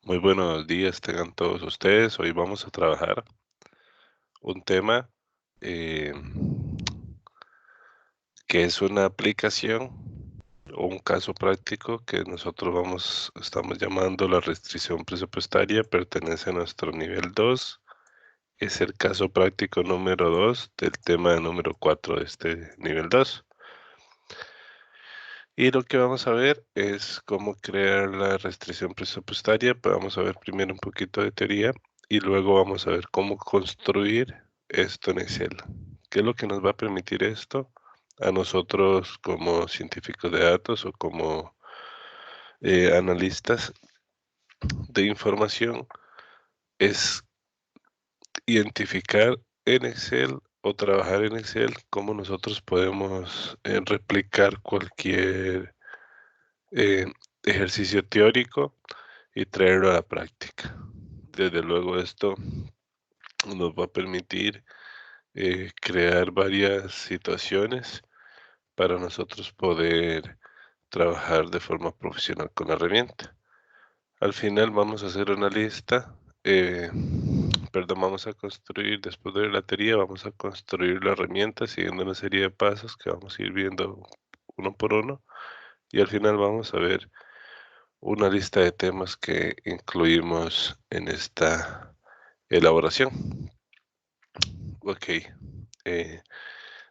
Muy buenos días, tengan todos ustedes. Hoy vamos a trabajar un tema eh, que es una aplicación o un caso práctico que estamos llamando la restricción presupuestaria, pertenece a nuestro nivel 2. Es el caso práctico número 2 del tema número 4 de este nivel 2. Y lo que vamos a ver es cómo crear la restricción presupuestaria. Pues vamos a ver primero un poquito de teoría y luego vamos a ver cómo construir esto en Excel. ¿Qué es lo que nos va a permitir esto a nosotros como científicos de datos o como analistas de información? Es identificar en Excel o trabajar en Excel cómo nosotros podemos replicar cualquier eh, ejercicio teórico y traerlo a la práctica. Desde luego esto nos va a permitir crear varias situaciones para nosotros poder trabajar de forma profesional con la herramienta. Al final vamos a hacer una lista, vamos a construir, después de la teoría, vamos a construir la herramienta siguiendo una serie de pasos que vamos a ir viendo uno por uno y al final vamos a ver una lista de temas que incluimos en esta elaboración. Ok. eh,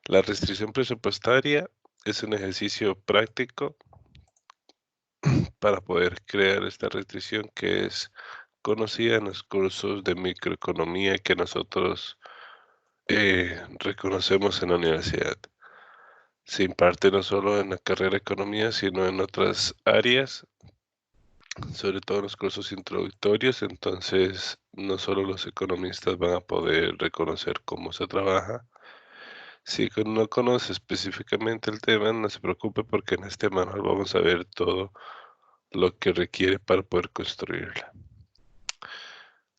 la restricción presupuestaria es un ejercicio práctico para poder crear esta restricción que es conocida en los cursos de microeconomía que nosotros reconocemos en la universidad. Se imparte no solo en la carrera de economía, sino en otras áreas, sobre todo en los cursos introductorios, entonces no solo los economistas van a poder reconocer cómo se trabaja. Si no conoce específicamente el tema, no se preocupe porque en este manual vamos a ver todo lo que requiere para poder construirla.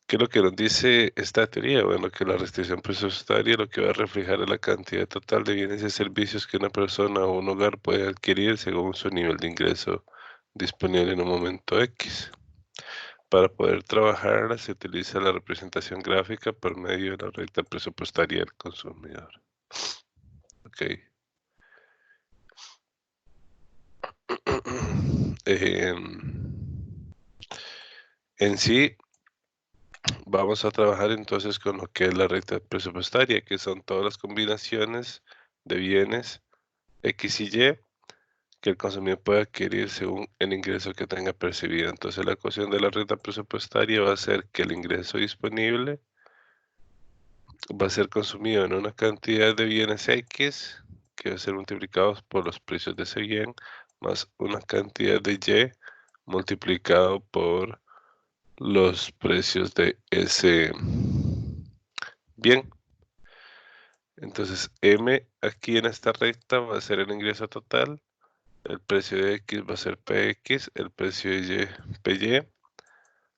¿Qué es lo que nos dice esta teoría? Bueno, que la restricción presupuestaria lo que va a reflejar es la cantidad total de bienes y servicios que una persona o un hogar puede adquirir según su nivel de ingreso disponible en un momento X. Para poder trabajarla se utiliza la representación gráfica por medio de la recta presupuestaria del consumidor. Ok. En sí, vamos a trabajar entonces con lo que es la recta presupuestaria, que son todas las combinaciones de bienes X y Y que el consumidor puede adquirir según el ingreso que tenga percibido. Entonces, la ecuación de la renta presupuestaria va a ser que el ingreso disponible va a ser consumido en una cantidad de bienes X, que va a ser multiplicados por los precios de ese bien, más una cantidad de Y multiplicado por los precios de ese bien. Entonces, M aquí en esta recta va a ser el ingreso total, el precio de X va a ser PX, el precio de Y, PY.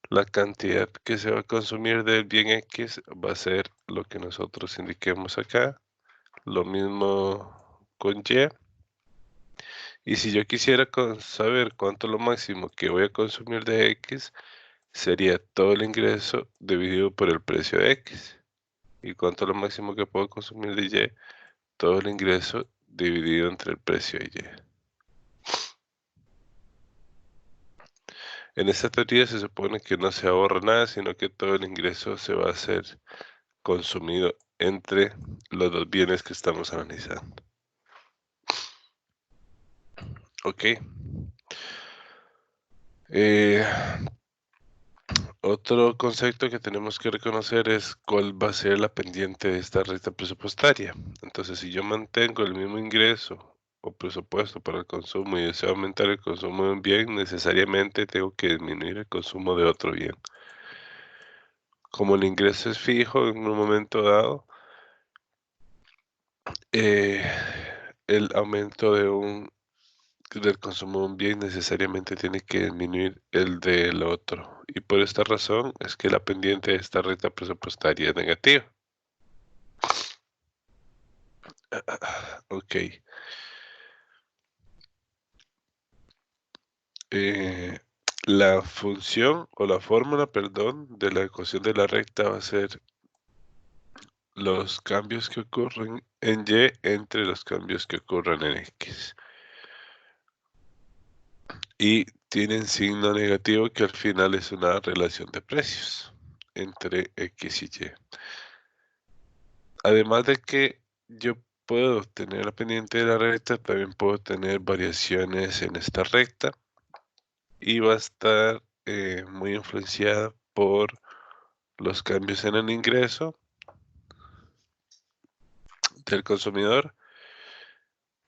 La cantidad que se va a consumir del bien X va a ser lo que nosotros indiquemos acá. Lo mismo con Y. Y si yo quisiera saber cuánto es lo máximo que voy a consumir de X, sería todo el ingreso dividido por el precio de X. ¿Y cuánto es lo máximo que puedo consumir de Y? Todo el ingreso dividido entre el precio de Y. En esta teoría se supone que no se ahorra nada, sino que todo el ingreso se va a hacer consumido entre los dos bienes que estamos analizando. Ok. Eh, Otro concepto que tenemos que reconocer es cuál va a ser la pendiente de esta recta presupuestaria. Entonces, si yo mantengo el mismo ingreso o presupuesto para el consumo y deseo aumentar el consumo de un bien, necesariamente tengo que disminuir el consumo de otro bien. Como el ingreso es fijo en un momento dado, eh, el aumento del consumo de un bien necesariamente tiene que disminuir el del otro. Y por esta razón es que la pendiente de esta recta presupuestaria es negativa. Ok. la función o la fórmula, perdón, de la ecuación de la recta va a ser los cambios que ocurren en Y entre los cambios que ocurren en X. Y tienen signo negativo que al final es una relación de precios entre X y Y. Además de que yo puedo tener la pendiente de la recta, también puedo tener variaciones en esta recta y va a estar muy influenciada por los cambios en el ingreso del consumidor.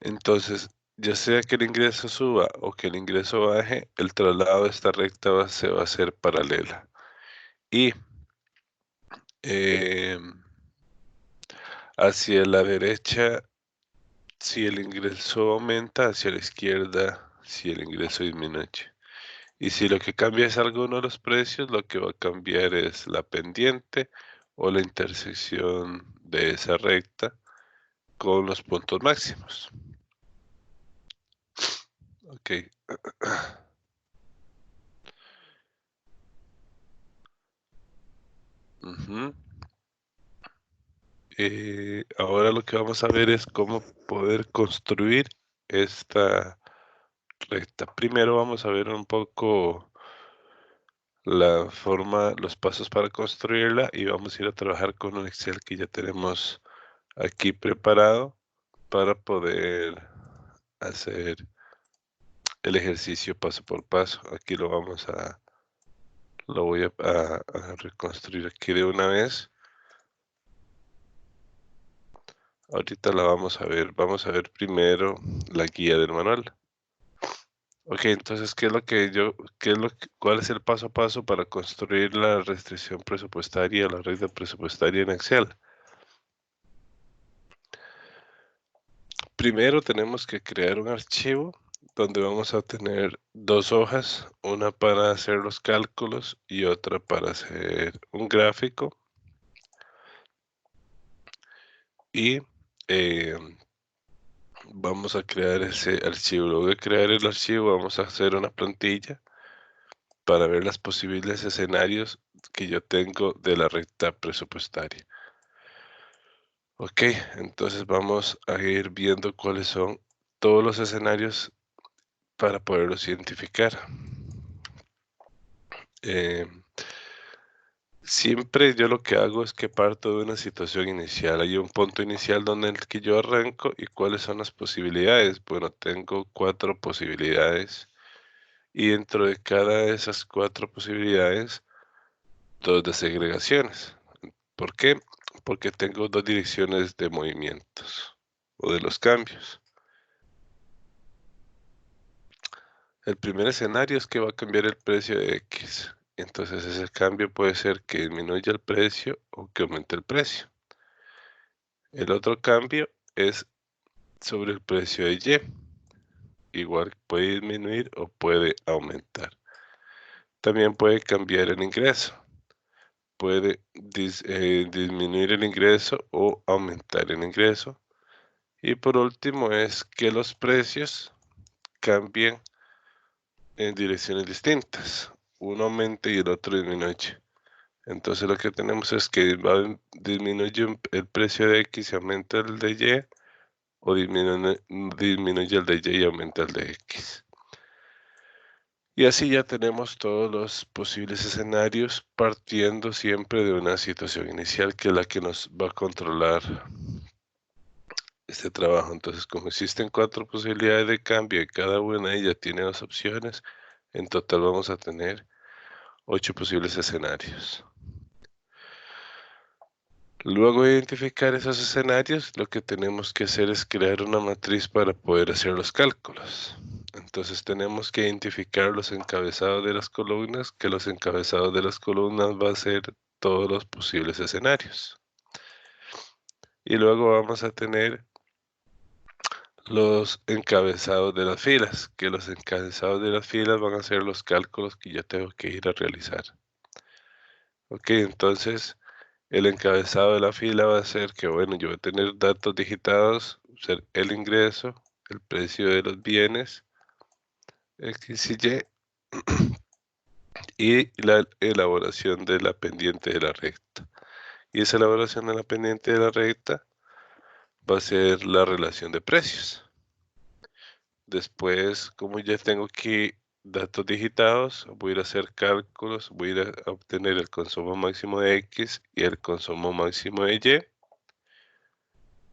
Entonces, ya sea que el ingreso suba o que el ingreso baje, el traslado de esta recta se va a hacer paralela. Y eh, hacia la derecha, si el ingreso aumenta, hacia la izquierda, si el ingreso disminuye. Y si lo que cambia es alguno de los precios, lo que va a cambiar es la pendiente o la intersección de esa recta con los puntos máximos. Ok. Ujú. Ahora lo que vamos a ver es cómo poder construir esta recta. Primero vamos a ver un poco la forma, los pasos para construirla y vamos a ir a trabajar con un Excel que ya tenemos aquí preparado para poder hacer el ejercicio paso por paso. Aquí lo voy a reconstruir aquí de una vez. Ahorita la vamos a ver. Vamos a ver primero la guía del manual. Ok, entonces, cuál es el paso a paso para construir la restricción presupuestaria, la regla presupuestaria en Excel? Primero tenemos que crear un archivo donde vamos a tener dos hojas, una para hacer los cálculos y otra para hacer un gráfico. Y eh, vamos a crear ese archivo. Luego de crear el archivo, vamos a hacer una plantilla para ver los posibles escenarios que yo tengo de la recta presupuestaria. Ok, entonces vamos a ir viendo cuáles son todos los escenarios para poderlos identificar. Eh, Siempre yo lo que hago es que parto de una situación inicial. Hay un punto inicial donde el que yo arranco y cuáles son las posibilidades. Bueno, tengo 4 posibilidades y dentro de cada de esas 4 posibilidades, 2 de segregaciones. ¿Por qué? Porque tengo 2 direcciones de movimientos o de los cambios. El primer escenario es que va a cambiar el precio de X. Entonces ese cambio puede ser que disminuya el precio o que aumente el precio. El otro cambio es sobre el precio de Y. Igual puede disminuir o puede aumentar. También puede cambiar el ingreso. Puede disminuir el ingreso o aumentar el ingreso. Y por último es que los precios cambien en direcciones distintas. Uno aumenta y el otro disminuye. Entonces lo que tenemos es que disminuye el precio de X y aumenta el de Y, o disminuye el de Y y aumenta el de X. Y así ya tenemos todos los posibles escenarios partiendo siempre de una situación inicial que es la que nos va a controlar este trabajo. Entonces, como existen 4 posibilidades de cambio y cada una de ellas tiene 2 opciones, en total vamos a tener 8 posibles escenarios. Luego de identificar esos escenarios, lo que tenemos que hacer es crear una matriz para poder hacer los cálculos. Entonces tenemos que identificar los encabezados de las columnas, que los encabezados de las columnas va a ser todos los posibles escenarios. Y luego vamos a tener los encabezados de las filas, que los encabezados de las filas van a ser los cálculos que yo tengo que ir a realizar. Ok, entonces el encabezado de la fila va a ser que, bueno, yo voy a tener datos digitados, ser el ingreso, el precio de los bienes, X y Y, y la elaboración de la pendiente de la recta. Y esa elaboración de la pendiente de la recta va a ser la relación de precios. Después, como ya tengo aquí datos digitados, voy a ir a hacer cálculos, voy a ir a obtener el consumo máximo de X y el consumo máximo de Y.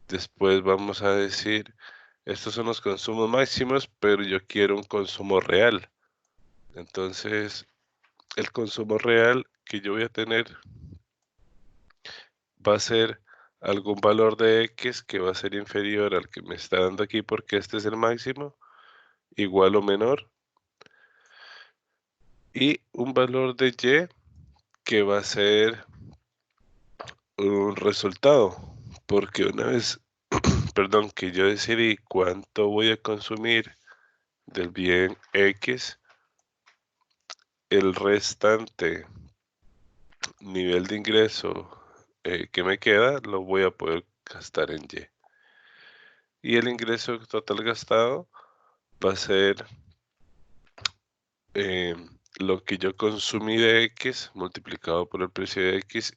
Después vamos a decir, estos son los consumos máximos, pero yo quiero un consumo real. Entonces, el consumo real que yo voy a tener va a ser algún valor de X que va a ser inferior al que me está dando aquí porque este es el máximo, igual o menor, y un valor de Y que va a ser un resultado, porque una vez, perdón, que yo decidí cuánto voy a consumir del bien X, el restante nivel de ingreso que me queda lo voy a poder gastar en Y. Y el ingreso total gastado va a ser eh, lo que yo consumí de X multiplicado por el precio de X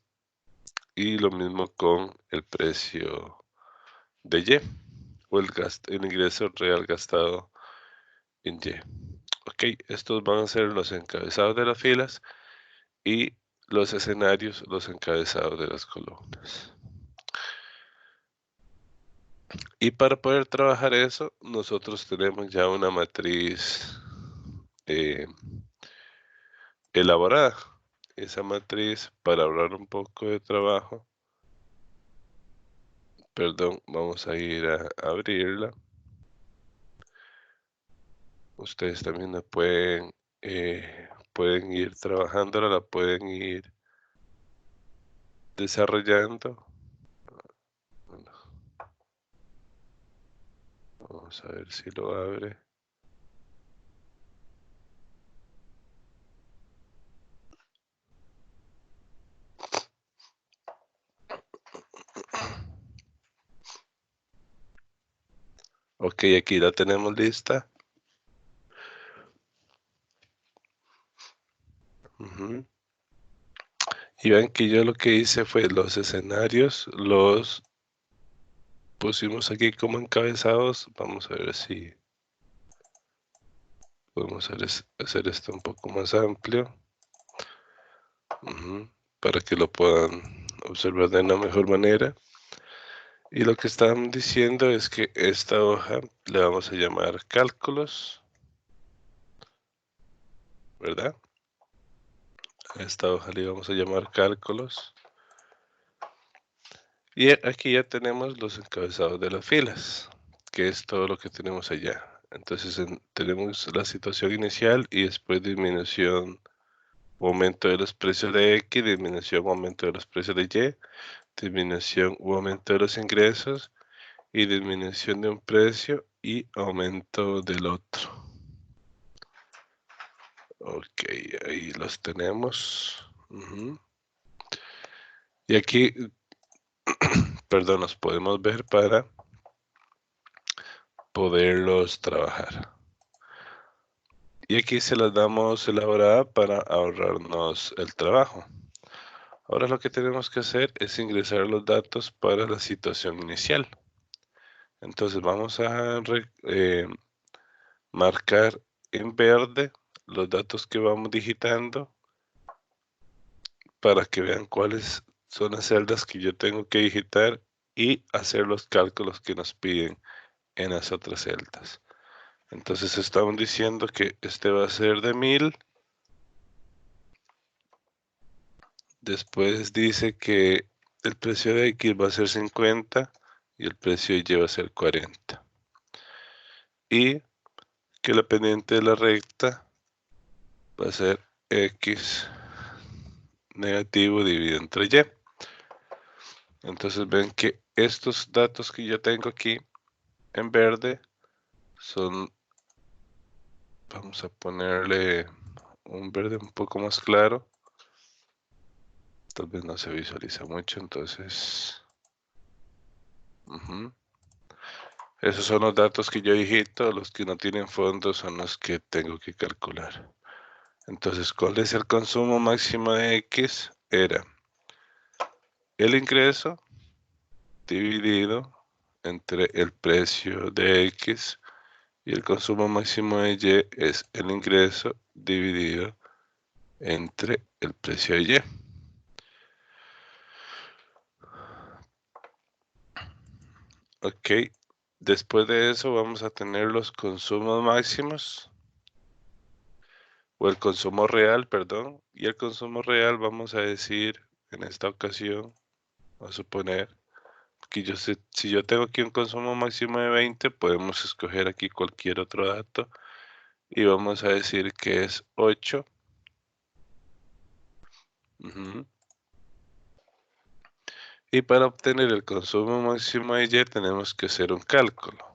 y lo mismo con el precio de Y o el ingreso real gastado en Y. Ok, estos van a ser los encabezados de las filas y los escenarios, los encabezados de las columnas. Y para poder trabajar eso, nosotros tenemos ya una matriz eh, elaborada. Esa matriz, para ahorrar un poco de trabajo, perdón, vamos a ir a abrirla. Ustedes también la pueden ir trabajándola, la pueden ir desarrollando. Bueno, vamos a ver si lo abre. Ok, aquí la tenemos lista. Ujú. Y ven que yo lo que hice fue los escenarios, los pusimos aquí como encabezados. Vamos a ver si podemos hacer esto un poco más amplio. Ujú, para que lo puedan observar de una mejor manera. Y lo que están diciendo es que esta hoja le vamos a llamar cálculos, ¿verdad? A esta hoja le vamos a llamar cálculos. Y aquí ya tenemos los encabezados de las filas, que es todo lo que tenemos allá. Entonces tenemos la situación inicial y después disminución o aumento de los precios de X, disminución o aumento de los precios de Y, disminución o aumento de los ingresos y disminución de un precio y aumento del otro. Ok, ahí los tenemos. Y aquí, perdón, los podemos ver para poderlos trabajar. Y aquí se las damos elaborada para ahorrarnos el trabajo. Ahora lo que tenemos que hacer es ingresar los datos para la situación inicial. Entonces vamos a marcar en verde los datos que vamos digitando para que vean cuáles son las celdas que yo tengo que digitar y hacer los cálculos que nos piden en las otras celdas. Entonces estamos diciendo que este va a ser de 1000. Después dice que el precio de X va a ser 50 y el precio de Y va a ser 40. Y que la pendiente de la recta va a ser X negativo dividido entre Y. Entonces ven que estos datos que yo tengo aquí en verde son, vamos a ponerle un verde un poco más claro. Tal vez no se visualiza mucho, entonces esos son los datos que yo digito, los que no tienen fondo son los que tengo que calcular. Entonces, ¿cuál es el consumo máximo de X? Era el ingreso dividido entre el precio de X y el consumo máximo de Y es el ingreso dividido entre el precio de Y. Ok, después de eso vamos a tener los consumos máximos o el consumo real, perdón. Y el consumo real vamos a decir en esta ocasión, a suponer que si yo tengo aquí un consumo máximo de 20, podemos escoger aquí cualquier otro dato y vamos a decir que es 8. Ujú. Y para obtener el consumo máximo de Y tenemos que hacer un cálculo.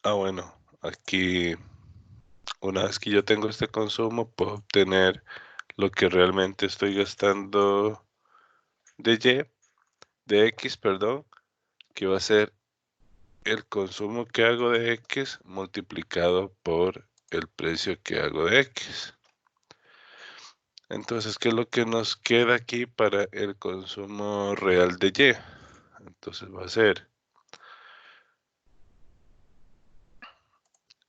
Bueno, aquí una vez que yo tengo este consumo, puedo obtener lo que realmente estoy gastando de Y, de X, perdón, que va a ser el consumo que hago de X multiplicado por el precio que hago de X. Entonces, ¿qué es lo que nos queda aquí para el consumo real de Y? Entonces va a ser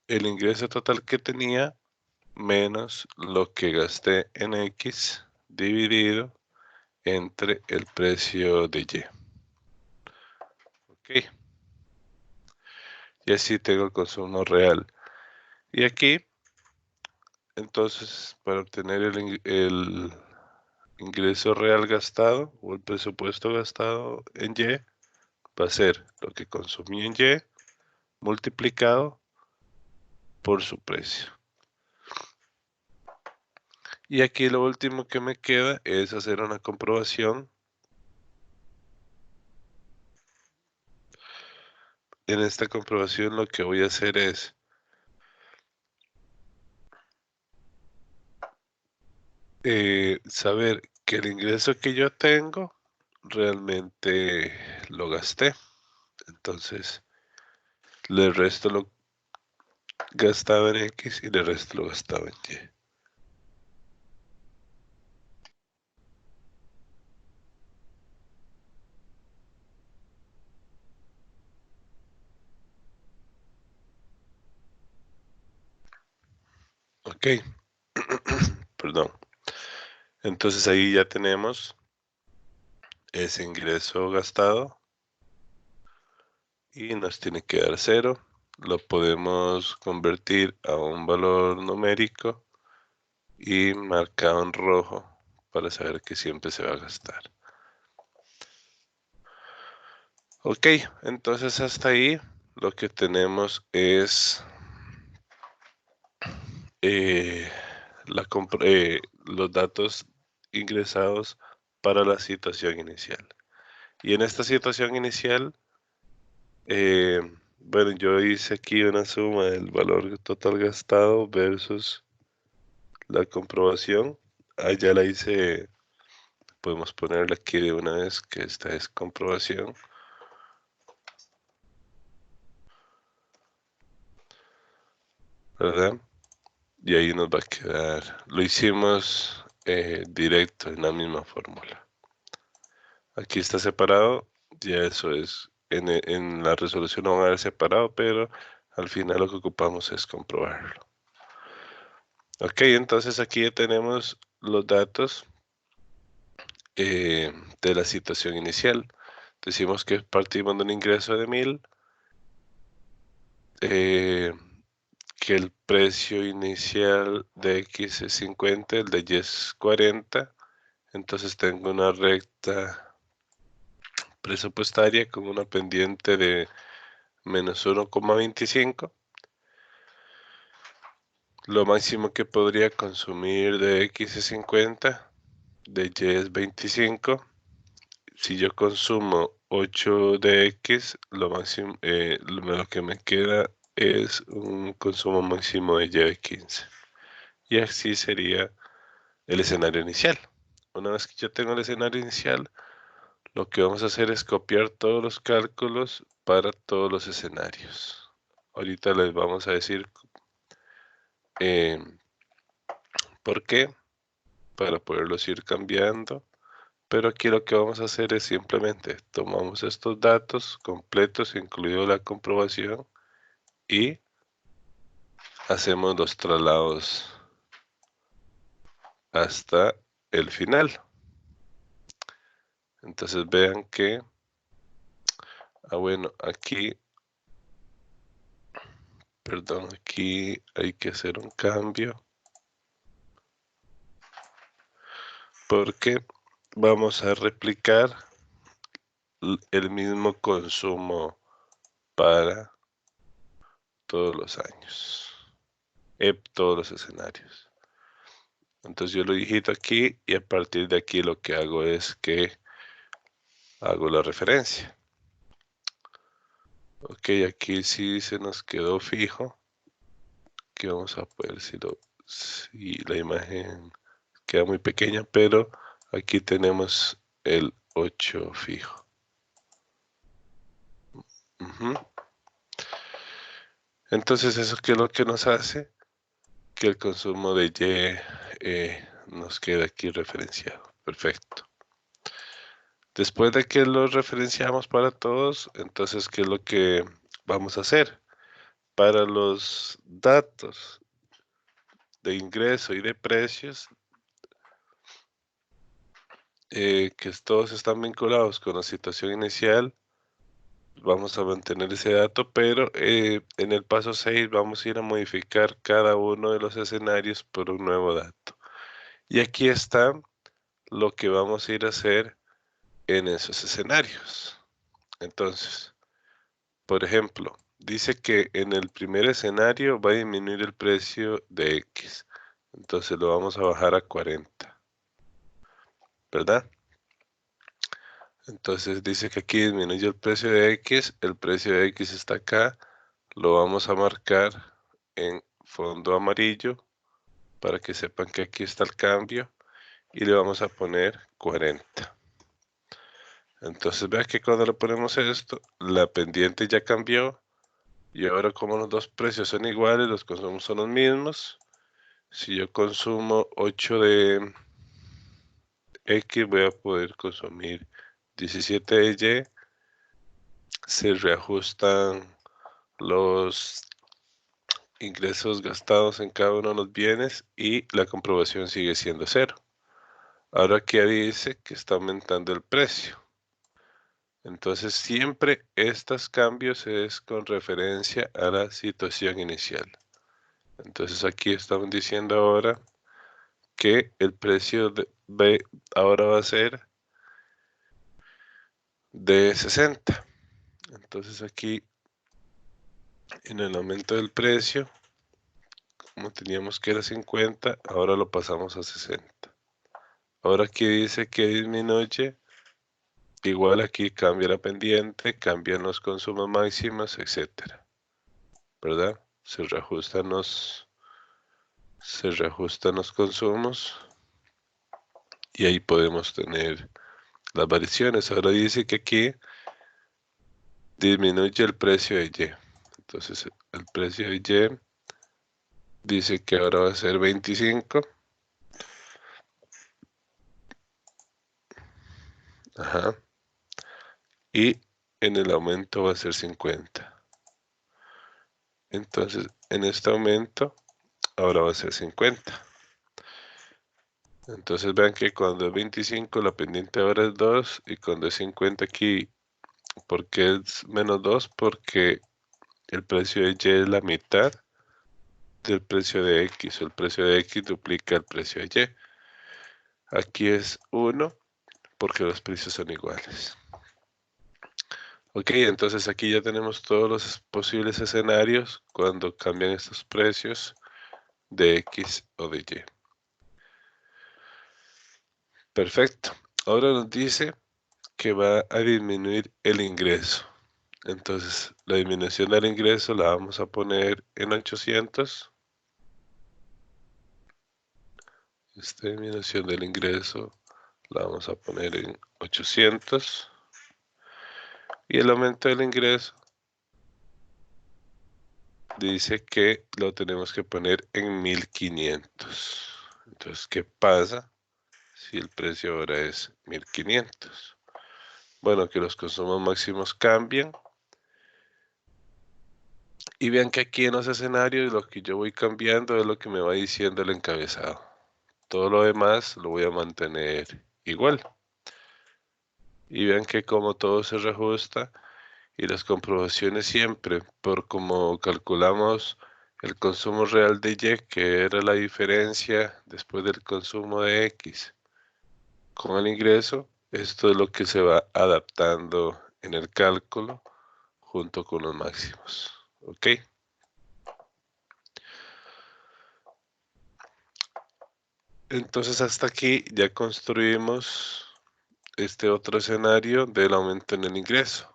el ingreso total que tenía menos lo que gasté en X dividido entre el precio de Y. Ok, y así tengo el consumo real. Y aquí, entonces, para obtener el ingreso real gastado o el presupuesto gastado en Y, va a ser lo que consumí en Y multiplicado por su precio. Y aquí lo último que me queda es hacer una comprobación. En esta comprobación lo que voy a hacer es saber que el ingreso que yo tengo realmente lo gasté. Entonces, le resto lo gastado en X y le resto lo gastado en Y. Ok, perdón. Entonces ahí ya tenemos ese ingreso gastado y nos tiene que dar cero. Lo podemos convertir a un valor numérico y marcado en rojo para saber que siempre se va a gastar. Ok, entonces hasta ahí lo que tenemos es eh, los datos ingresados para la situación inicial. Y en esta situación inicial, eh, bueno, yo hice aquí una suma del valor total gastado versus la comprobación. Ya la hice, podemos ponerla aquí de una vez que esta es comprobación, ¿verdad? Y ahí nos va a quedar, lo hicimos directo en la misma fórmula. Aquí está separado, ya eso es, en la resolución no van a haber separado, pero al final lo que ocupamos es comprobarlo. Ok, entonces aquí ya tenemos los datos de la situación inicial. Decimos que partimos de un ingreso de 1000, eh, que el precio inicial de X es 50, el de Y es 40. Entonces tengo una recta presupuestaria con una pendiente de menos 1,25. Lo máximo que podría consumir de X es 50, de Y es 25. Si yo consumo 8 de X, lo máximo, lo que me queda es un consumo máximo de Y de 15. Y así sería el escenario inicial. Una vez que yo tengo el escenario inicial, lo que vamos a hacer es copiar todos los cálculos para todos los escenarios. Ahorita les vamos a decir por qué, para poderlos ir cambiando. Pero aquí lo que vamos a hacer es simplemente tomamos estos datos completos, incluido la comprobación, y hacemos los traslados hasta el final. Entonces vean que, bueno, aquí, perdón, aquí hay que hacer un cambio porque vamos a replicar el mismo consumo para todos los años, todos los escenarios. Entonces yo lo digito aquí y a partir de aquí lo que hago es que hago la referencia. Ok, aquí sí se nos quedó fijo. Que vamos a ver si la imagen queda muy pequeña, pero aquí tenemos el 8 fijo. Entonces eso que es lo que nos hace que el consumo de Y nos quede aquí referenciado. Perfecto. Después de que lo referenciamos para todos, entonces, ¿qué es lo que vamos a hacer? Para los datos de ingreso y de precios, que todos están vinculados con la situación inicial, vamos a mantener ese dato, pero en el paso 6 vamos a ir a modificar cada uno de los escenarios por un nuevo dato. Y aquí está lo que vamos a ir a hacer en esos escenarios. Entonces, por ejemplo, dice que en el primer escenario va a disminuir el precio de X. Entonces lo vamos a bajar a 40, ¿verdad? Entonces dice que aquí disminuye el precio de X está acá, lo vamos a marcar en fondo amarillo para que sepan que aquí está el cambio y le vamos a poner 40. Entonces vea que cuando le ponemos esto, la pendiente ya cambió y ahora como los dos precios son iguales, los consumos son los mismos. Si yo consumo 8 de X, voy a poder consumir 17 de Y. Se reajustan los ingresos gastados en cada uno de los bienes y la comprobación sigue siendo 0. Ahora aquí dice que está aumentando el precio. Entonces siempre estos cambios es con referencia a la situación inicial. Entonces aquí estamos diciendo ahora que el precio de B ahora va a ser de 60. Entonces aquí en el aumento del precio, como teníamos que era 50, ahora lo pasamos a 60. Ahora aquí dice que disminuye, igual aquí cambia la pendiente, cambian los consumos máximos, etcétera, ¿verdad? Se reajustan los consumos y ahí podemos tener las variaciones. Ahora dice que aquí disminuye el precio de Y. Entonces el precio de Y dice que ahora va a ser 25. Ajá. Y en el aumento va a ser 50. Entonces en este aumento ahora va a ser 50. Entonces vean que cuando es 25 la pendiente ahora es 2 y cuando es 50 aquí, ¿por qué es menos 2? Porque el precio de Y es la mitad del precio de X, o el precio de X duplica el precio de Y. Aquí es 1 porque los precios son iguales. Ok, entonces aquí ya tenemos todos los posibles escenarios cuando cambian estos precios de X o de Y. Perfecto. Ahora nos dice que va a disminuir el ingreso. Entonces, la disminución del ingreso la vamos a poner en 800. Esta disminución del ingreso la vamos a poner en 800. Y el aumento del ingreso dice que lo tenemos que poner en 1500. Entonces, ¿qué pasa si el precio ahora es 1500? Bueno, que los consumos máximos cambian. Y vean que aquí en los escenarios lo que yo voy cambiando es lo que me va diciendo el encabezado. Todo lo demás lo voy a mantener igual. Y vean que como todo se reajusta y las comprobaciones siempre por como calculamos el consumo real de Y, que era la diferencia después del consumo de X con el ingreso, esto es lo que se va adaptando en el cálculo junto con los máximos. ¿Ok? Entonces hasta aquí ya construimos este otro escenario del aumento en el ingreso.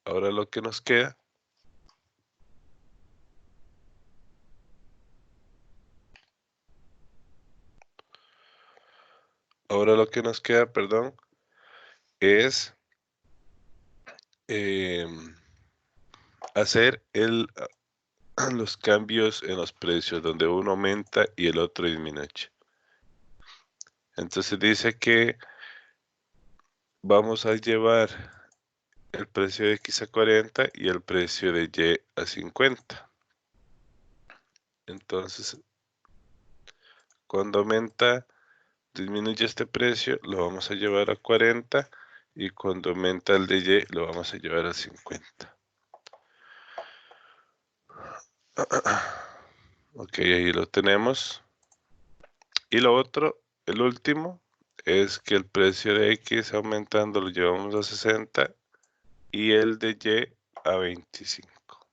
Ahora lo que nos queda, perdón, es hacer los cambios en los precios donde uno aumenta y el otro disminuye. Entonces dice que vamos a llevar el precio de X a 40 y el precio de Y a 50. Entonces, cuando aumenta, disminuye este precio, lo vamos a llevar a 40 y cuando aumenta el de Y, lo vamos a llevar a 50. Ok, ahí lo tenemos. Y lo otro, el último, es que el precio de X aumentando lo llevamos a 60 y el de Y a 25.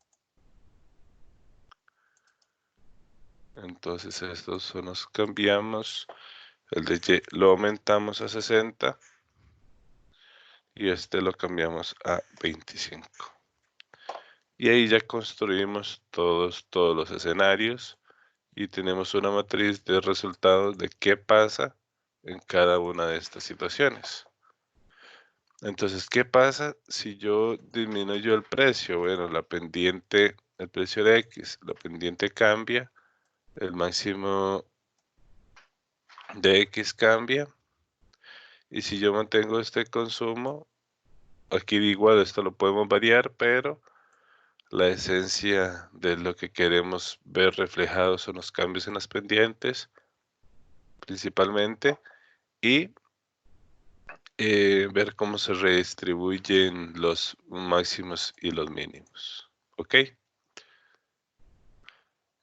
Entonces estos son los cambiamos. El de Y lo aumentamos a 60 y este lo cambiamos a 25. Y ahí ya construimos todos los escenarios y tenemos una matriz de resultados de qué pasa en cada una de estas situaciones. Entonces, ¿qué pasa si yo disminuyo el precio? Bueno, la pendiente, el precio de X, la pendiente cambia, el máximo de X cambia, y si yo mantengo este consumo, aquí igual esto lo podemos variar, pero la esencia de lo que queremos ver reflejados son los cambios en las pendientes, principalmente, y ver cómo se redistribuyen los máximos y los mínimos. ¿Ok?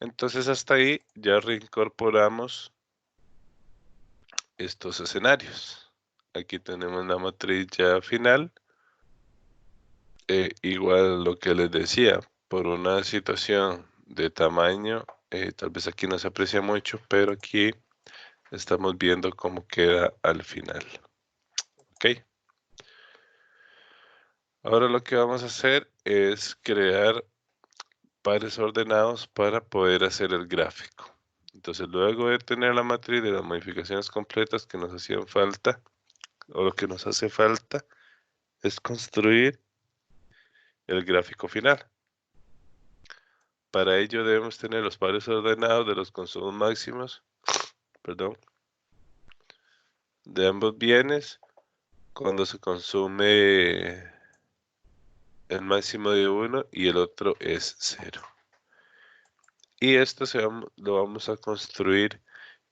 Entonces hasta ahí ya reincorporamos estos escenarios. Aquí tenemos la matriz ya final. Igual lo que les decía, por una situación de tamaño, tal vez aquí no se aprecia mucho, pero aquí estamos viendo cómo queda al final. ¿Ok? Ahora lo que vamos a hacer es crear pares ordenados para poder hacer el gráfico. Entonces, luego de tener la matriz de las modificaciones completas que nos hacían falta, o lo que nos hace falta, es construir el gráfico final. Para ello debemos tener los pares ordenados de los consumos máximos, perdón, de ambos bienes cuando se consume el máximo de uno y el otro es cero. Y esto lo vamos a construir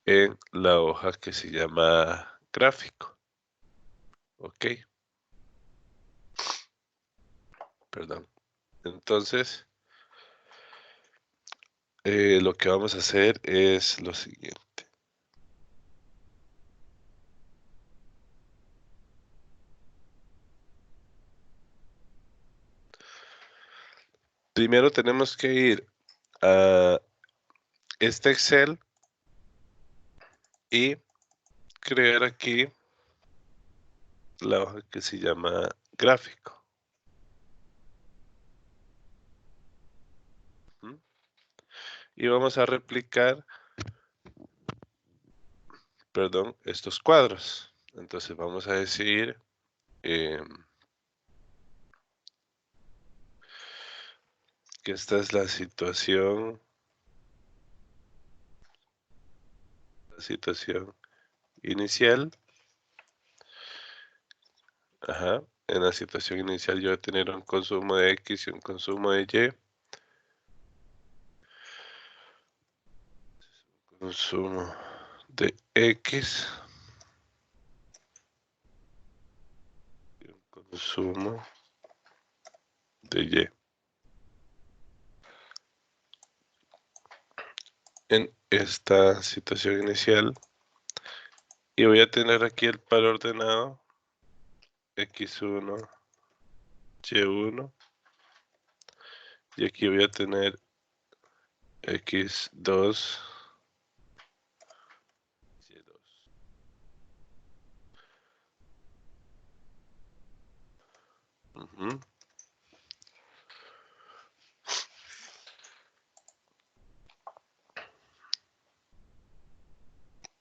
en la hoja que se llama gráfico. Ok, perdón. Entonces, lo que vamos a hacer es lo siguiente. Primero tenemos que ir a este Excel y crear aquí la hoja que se llama gráfico. ¿Mm? Y vamos a replicar, perdón, estos cuadros. Entonces vamos a decir que esta es la situación inicial. Ajá. En la situación inicial yo voy a tener un consumo de X y un consumo de Y. Consumo de X y un consumo de Y. En esta situación inicial. Y voy a tener aquí el par ordenado X1, Y1. Y aquí voy a tener X2, Y2. Ujú.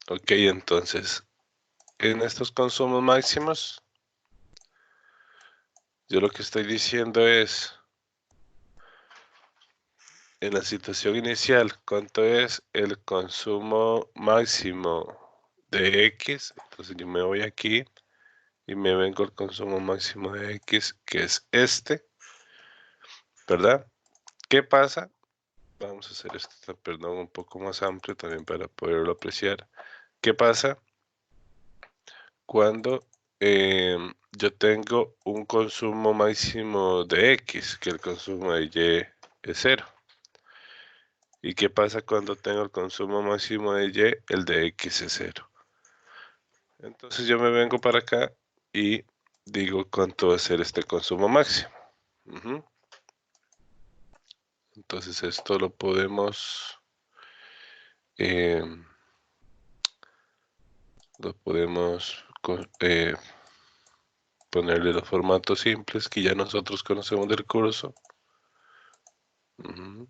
Ok, entonces, en estos consumos máximos, yo lo que estoy diciendo es, en la situación inicial, ¿cuánto es el consumo máximo de X? Entonces yo me voy aquí y me vengo al consumo máximo de X, que es este, ¿verdad? ¿Qué pasa? Vamos a hacer esto, perdón, un poco más amplio también para poderlo apreciar. ¿Qué pasa cuando yo tengo un consumo máximo de X, que el consumo de Y es cero? ¿Y qué pasa cuando tengo el consumo máximo de Y, el de X es cero? Entonces yo me vengo para acá y digo cuánto va a ser este consumo máximo. Ujú. Entonces esto lo podemos, eh, ponerle los formatos simples que ya nosotros conocemos del curso. Ujú.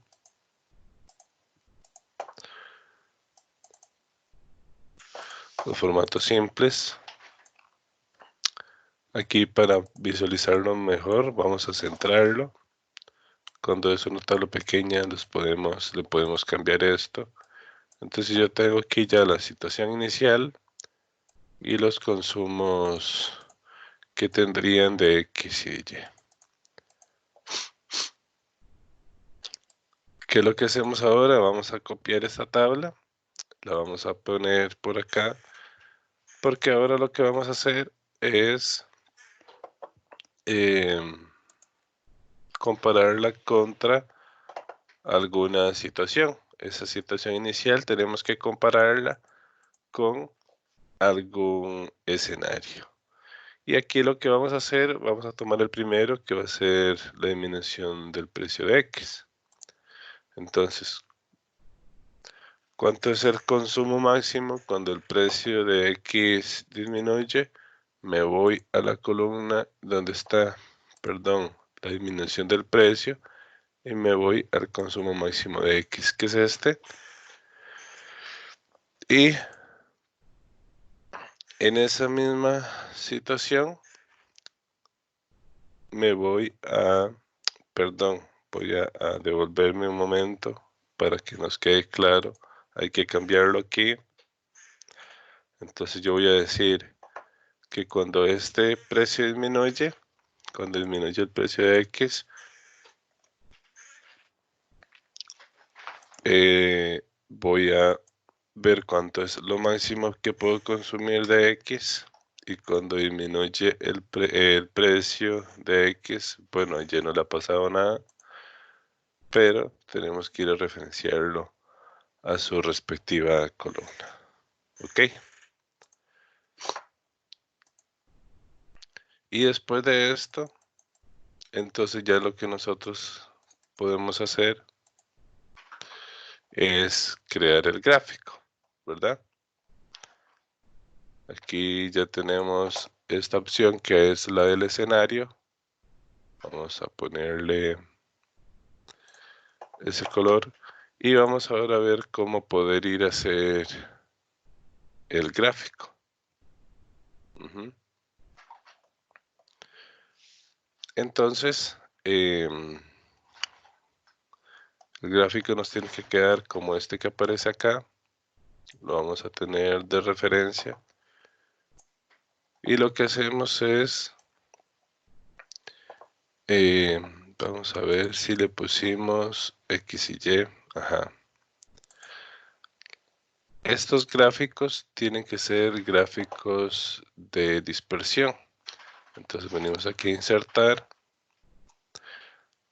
Los formatos simples. Aquí para visualizarlo mejor vamos a centrarlo. Cuando es una tabla pequeña le podemos cambiar esto. Entonces yo tengo aquí ya la situación inicial y los consumos que tendrían de X y Y. ¿Qué es lo que hacemos ahora? Vamos a copiar esta tabla, la vamos a poner por acá, porque ahora lo que vamos a hacer es compararla contra alguna situación. Esa situación inicial tenemos que compararla con algún escenario. Y aquí lo que vamos a hacer, vamos a tomar el primero, que va a ser la disminución del precio de X. Entonces, ¿cuánto es el consumo máximo cuando el precio de X disminuye? Me voy a la columna donde está, perdón, la disminución del precio y me voy al consumo máximo de X, que es este. Y en esa misma situación me voy a, perdón, voy a devolverme un momento para que nos quede claro. Hay que cambiarlo aquí. Entonces yo voy a decir que cuando este precio disminuye, cuando disminuye el precio de X, voy a ver cuánto es lo máximo que puedo consumir de X. Y cuando disminuye el precio de X, bueno, ya no le ha pasado nada, pero tenemos que ir a referenciarlo a su respectiva columna. ¿Ok? Y después de esto, entonces ya lo que nosotros podemos hacer es crear el gráfico, ¿verdad? Aquí ya tenemos esta opción que es la del escenario. Vamos a ponerle ese color y vamos ahora a ver cómo poder ir a hacer el gráfico. Ujú. Entonces, El gráfico nos tiene que quedar como este que aparece acá. Lo vamos a tener de referencia. Y lo que hacemos es, vamos a ver si le pusimos X y Y. Ajá. Estos gráficos tienen que ser gráficos de dispersión. Entonces venimos aquí a insertar.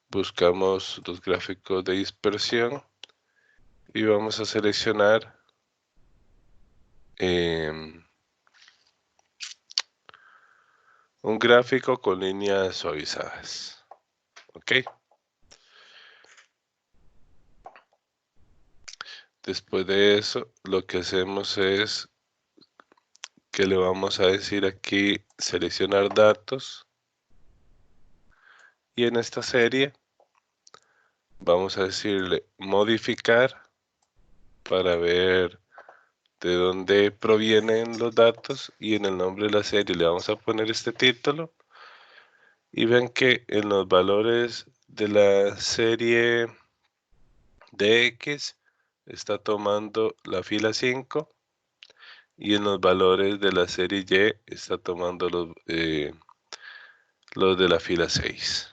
Buscamos los gráficos de dispersión. Y vamos a seleccionar un gráfico con líneas suavizadas. ¿Ok? Después de eso, lo que hacemos es que le vamos a decir aquí seleccionar datos. Y en esta serie vamos a decirle modificar para ver de dónde provienen los datos. Y en el nombre de la serie le vamos a poner este título. Y ven que en los valores de la serie de X está tomando la fila 5 y en los valores de la serie Y está tomando los de la fila 6.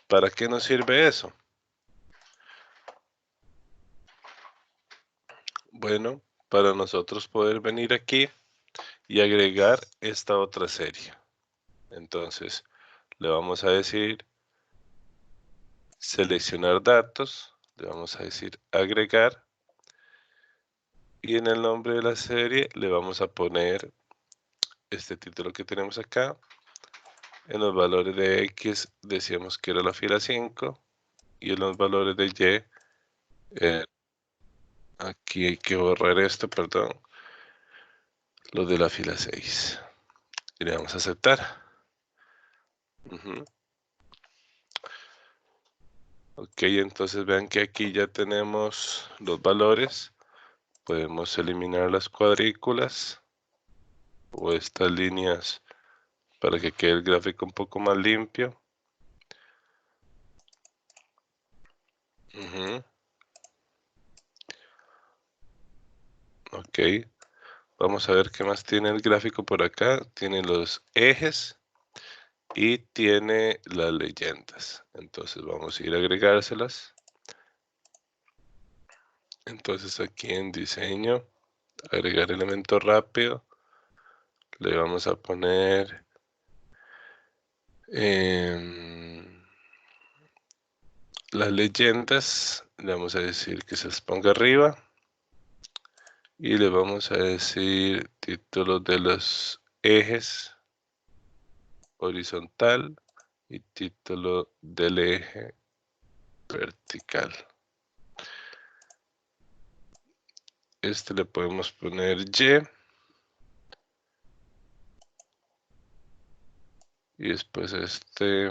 ¿Para qué nos sirve eso? Bueno, para nosotros poder venir aquí y agregar esta otra serie. Entonces, le vamos a decir seleccionar datos, le vamos a decir agregar y en el nombre de la serie le vamos a poner este título que tenemos acá. En los valores de X decíamos que era la fila 5 y en los valores de Y, aquí hay que borrar esto, perdón, los de la fila 6. Y le vamos a aceptar. Ok, entonces vean que aquí ya tenemos los valores. Podemos eliminar las cuadrículas o estas líneas para que quede el gráfico un poco más limpio. Ok, vamos a ver qué más tiene el gráfico por acá. Tiene los ejes y tiene las leyendas. Entonces vamos a ir a agregárselas. Entonces aquí en diseño, agregar elemento rápido, le vamos a poner las leyendas, le vamos a decir que se ponga arriba y le vamos a decir título de los ejes horizontal y título del eje vertical. Este le podemos poner y después este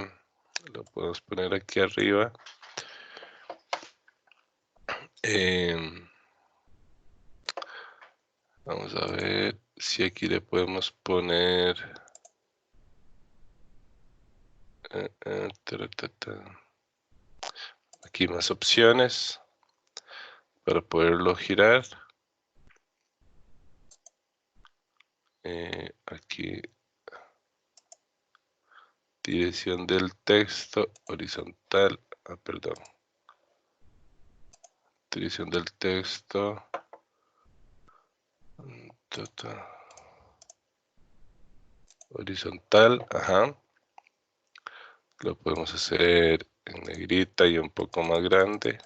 lo podemos poner aquí arriba. Vamos a ver si aquí le podemos poner aquí más opciones para poderlo girar. Aquí dirección del texto horizontal, perdón, dirección del texto horizontal, ajá, lo podemos hacer en negrita y un poco más grande.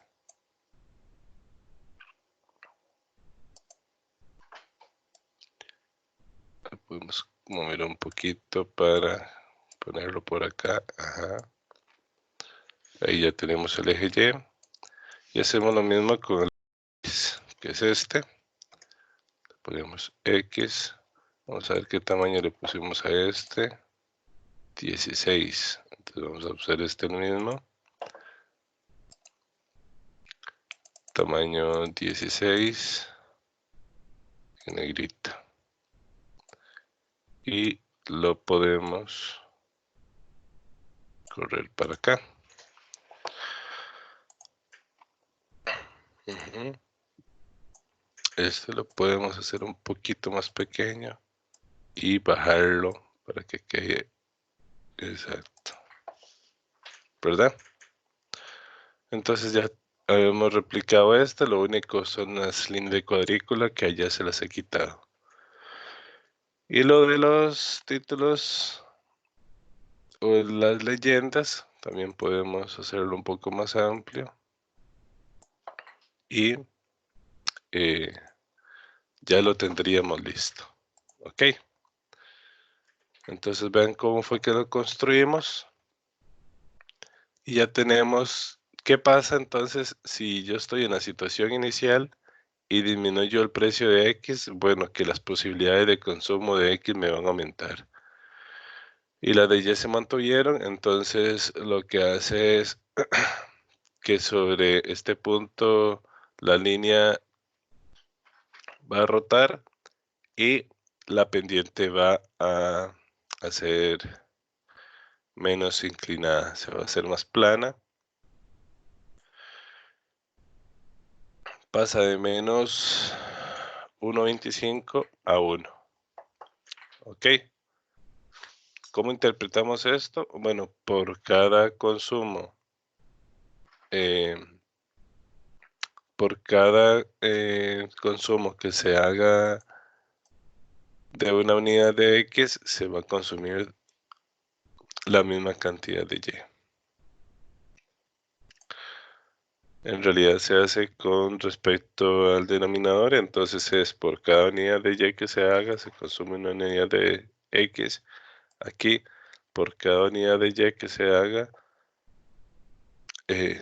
Lo podemos mover un poquito para ponerlo por acá, ajá. Ahí ya tenemos el eje Y. Y hacemos lo mismo con el X, que es este. Le ponemos X. Vamos a ver qué tamaño le pusimos a este. 16. Entonces vamos a usar este mismo. Tamaño 16. En negrita. Y lo podemos correr para acá. Este lo podemos hacer un poquito más pequeño y bajarlo para que quede exacto, ¿verdad? Entonces ya habíamos replicado esto, lo único son las líneas de cuadrícula que allá se las he quitado. Y lo de los títulos o las leyendas, también podemos hacerlo un poco más amplio. Y ya lo tendríamos listo. Ok. Entonces vean cómo fue que lo construimos. Y ya tenemos, ¿qué pasa entonces si yo estoy en la situación inicial y disminuyo el precio de X? Bueno, que las posibilidades de consumo de X me van a aumentar. Y las de Y se mantuvieron, entonces lo que hace es que sobre este punto la línea va a rotar y la pendiente va a ser menos inclinada, se va a hacer más plana. Pasa de menos 1.25 a 1. ¿Ok? ¿Cómo interpretamos esto? Bueno, por cada consumo, consumo que se haga de una unidad de X, se va a consumir la misma cantidad de Y. En realidad se hace con respecto al denominador, entonces es por cada unidad de Y que se haga, se consume una unidad de X. Aquí, por cada unidad de Y que se haga,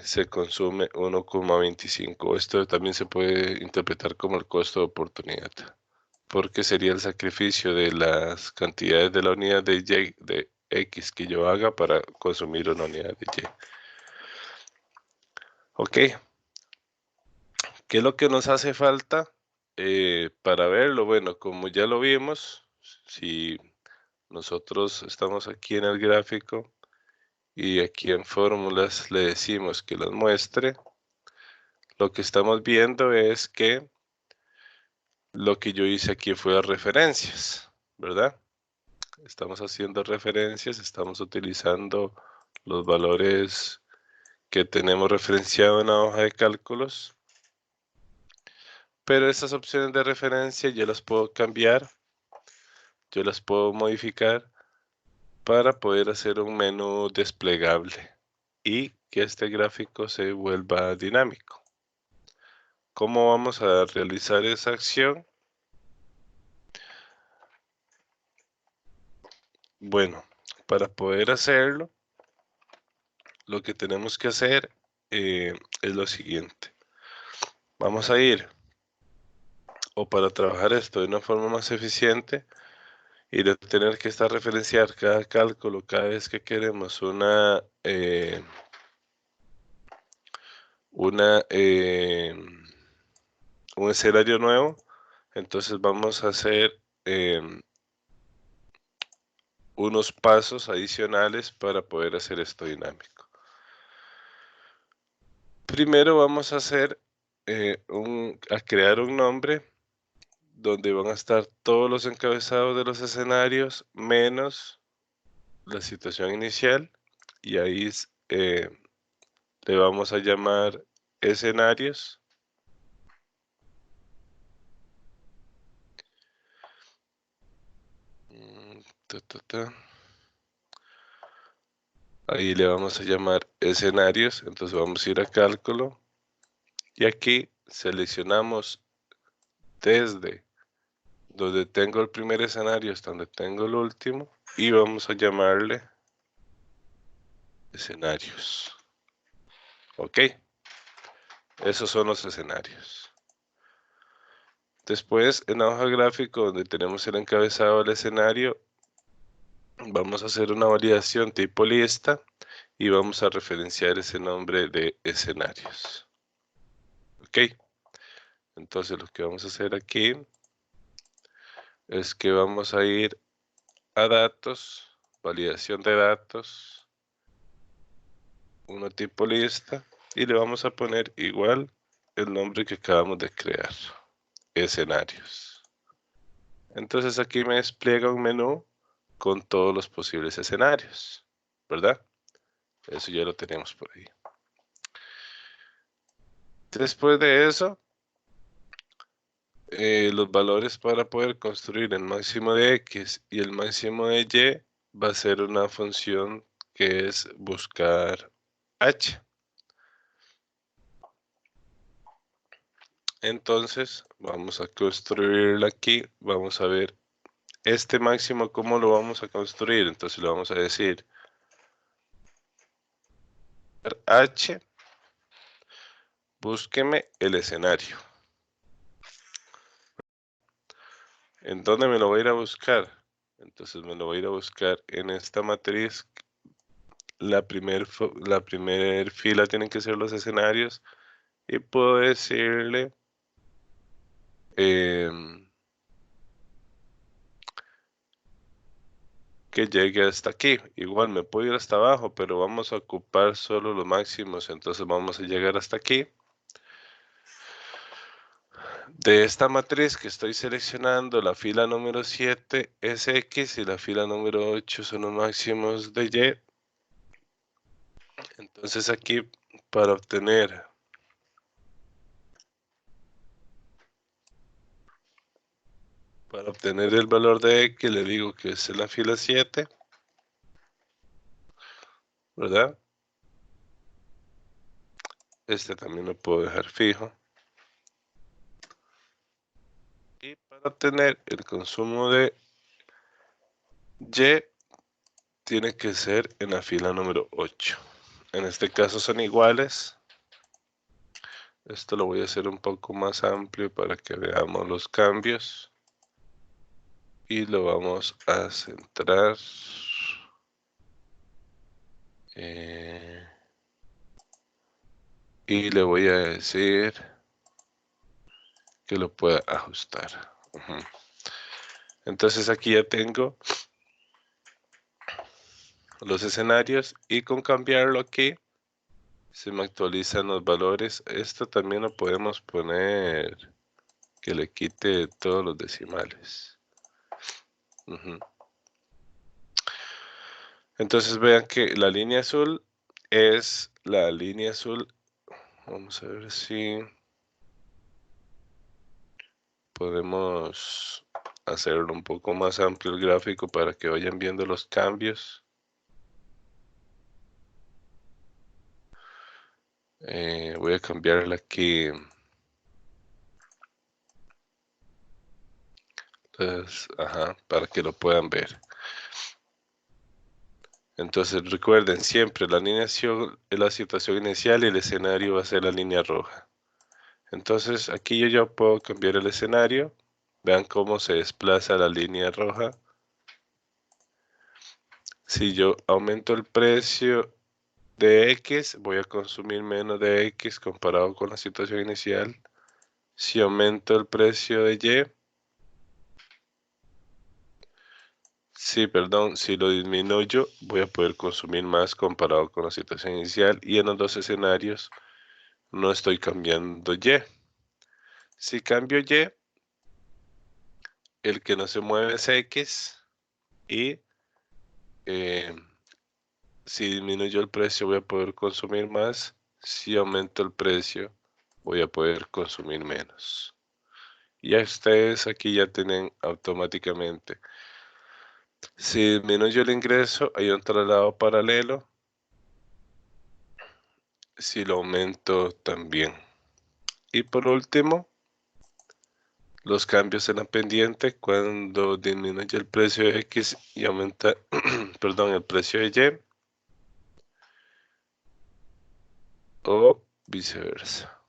se consume 1,25. Esto también se puede interpretar como el costo de oportunidad, porque sería el sacrificio de las cantidades de la unidad de Y, de X que yo haga para consumir una unidad de Y. Ok, ¿qué es lo que nos hace falta para verlo? Bueno, como ya lo vimos, si nosotros estamos aquí en el gráfico y aquí en fórmulas le decimos que las muestre, lo que estamos viendo es que lo que yo hice aquí fue referencias, ¿verdad? Estamos haciendo referencias, estamos utilizando los valores que tenemos referenciado en la hoja de cálculos, pero estas opciones de referencia yo las puedo cambiar, yo las puedo modificar para poder hacer un menú desplegable y que este gráfico se vuelva dinámico. ¿Cómo vamos a realizar esa acción? Bueno, para poder hacerlo, lo que tenemos que hacer es lo siguiente. Vamos a ir, o para trabajar esto de una forma más eficiente y de tener que estar referenciar cada cálculo cada vez que queremos una un escenario nuevo, entonces vamos a hacer unos pasos adicionales para poder hacer esto dinámico. Primero vamos a hacer a crear un nombre donde van a estar todos los encabezados de los escenarios menos la situación inicial y ahí le vamos a llamar escenarios. Ta, ta, ta. Ahí le vamos a llamar escenarios, entonces vamos a ir a cálculo y aquí seleccionamos desde donde tengo el primer escenario hasta donde tengo el último y vamos a llamarle escenarios. Ok, esos son los escenarios. Después en la hoja gráfico donde tenemos el encabezado del escenario, vamos a hacer una validación tipo lista y vamos a referenciar ese nombre de escenarios. Ok, entonces lo que vamos a hacer aquí es que vamos a ir a datos, validación de datos, uno tipo lista y le vamos a poner igual el nombre que acabamos de crear, escenarios. Entonces aquí me despliega un menú con todos los posibles escenarios, ¿verdad? Eso ya lo tenemos por ahí. Después de eso, los valores para poder construir el máximo de X y el máximo de Y va a ser una función que es buscar H. Entonces, vamos a construirla aquí. Vamos a ver este máximo, ¿cómo lo vamos a construir? Entonces le vamos a decir H, búsqueme el escenario. ¿En dónde me lo voy a ir a buscar? Entonces me lo voy a ir a buscar en esta matriz. La primer fila tienen que ser los escenarios. Y puedo decirle que llegue hasta aquí. Igual me puedo ir hasta abajo, pero vamos a ocupar solo los máximos. Entonces vamos a llegar hasta aquí. De esta matriz que estoy seleccionando, la fila número 7 es X y la fila número 8 son los máximos de Y. Entonces aquí para obtener el valor de X le digo que es la fila 7, ¿verdad? Este también lo puedo dejar fijo. Y para obtener el consumo de Y tiene que ser en la fila número 8. En este caso son iguales. Esto lo voy a hacer un poco más amplio para que veamos los cambios. Y lo vamos a centrar. Y le voy a decir que lo pueda ajustar. Entonces aquí ya tengo los escenarios y con cambiarlo aquí se me actualizan los valores. Esto también lo podemos poner que le quite todos los decimales. Entonces vean que la línea azul es la línea azul. Vamos a ver si podemos hacerlo un poco más amplio el gráfico para que vayan viendo los cambios. Voy a cambiarla aquí. Entonces, para que lo puedan ver. Entonces recuerden siempre la alineación es la situación inicial y el escenario va a ser la línea roja. Entonces aquí yo ya puedo cambiar el escenario. Vean cómo se desplaza la línea roja. Si yo aumento el precio de X, voy a consumir menos de X comparado con la situación inicial. Si aumento el precio de Y, si lo disminuyo, voy a poder consumir más comparado con la situación inicial. Y en los dos escenarios no estoy cambiando Y. Si cambio Y, el que no se mueve es X. Y si disminuyo el precio, voy a poder consumir más. Si aumento el precio, voy a poder consumir menos. Y a ustedes aquí ya tienen automáticamente. Si disminuyo el ingreso, hay un traslado paralelo. Si lo aumento también. Y por último, los cambios en la pendiente cuando disminuye el precio de X y aumenta, perdón, el precio de Y. O viceversa.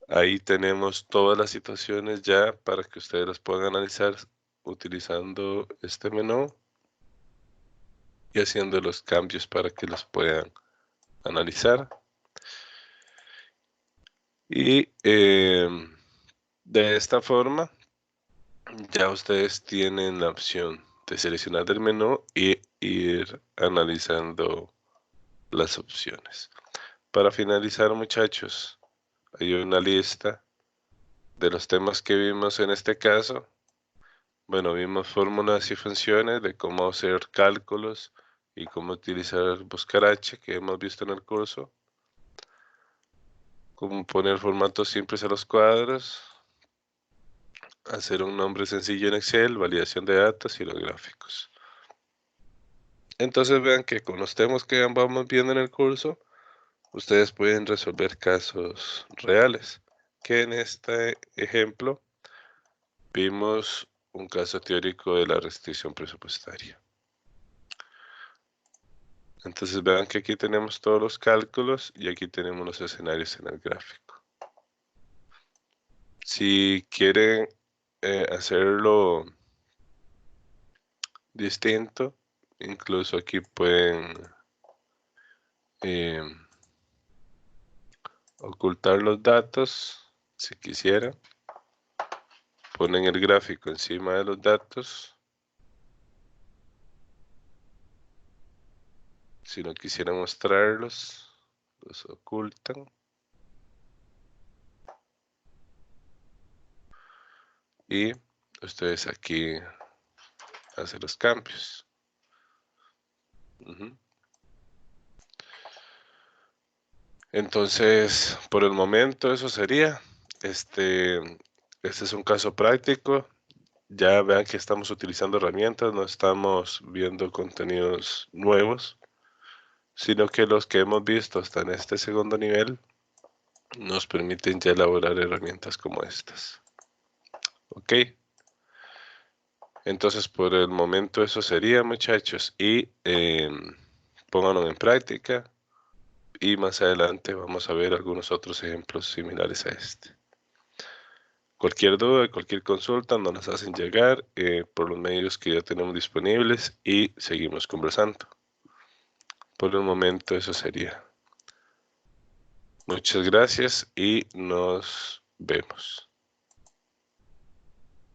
Ahí tenemos todas las situaciones ya para que ustedes las puedan analizar utilizando este menú y haciendo los cambios para que los puedan analizar. Y de esta forma ya ustedes tienen la opción de seleccionar del menú y ir analizando las opciones. Para finalizar, muchachos, hay una lista de los temas que vimos en este caso. Bueno, vimos fórmulas y funciones de cómo hacer cálculos y cómo utilizar buscar H que hemos visto en el curso. Cómo poner formatos simples a los cuadros. Hacer un nombre sencillo en Excel, validación de datos y los gráficos. Entonces vean que con los temas que vamos viendo en el curso, ustedes pueden resolver casos reales. Que en este ejemplo vimos un caso teórico de la restricción presupuestaria. Entonces vean que aquí tenemos todos los cálculos y aquí tenemos los escenarios en el gráfico. Si quieren hacerlo distinto, incluso aquí pueden eh, ocultar los datos si quisieran. Ponen el gráfico encima de los datos. Si no quisieran mostrarlos, los ocultan. Y ustedes aquí hacen los cambios. Entonces, por el momento eso sería. Este es un caso práctico. Ya vean que estamos utilizando herramientas, no estamos viendo contenidos nuevos, sino que los que hemos visto hasta en este segundo nivel nos permiten ya elaborar herramientas como estas. Ok. Entonces, por el momento eso sería, muchachos, y pónganlo en práctica y más adelante vamos a ver algunos otros ejemplos similares a este. Cualquier duda, cualquier consulta nos las hacen llegar por los medios que ya tenemos disponibles y seguimos conversando. Por el momento eso sería. Muchas gracias y nos vemos.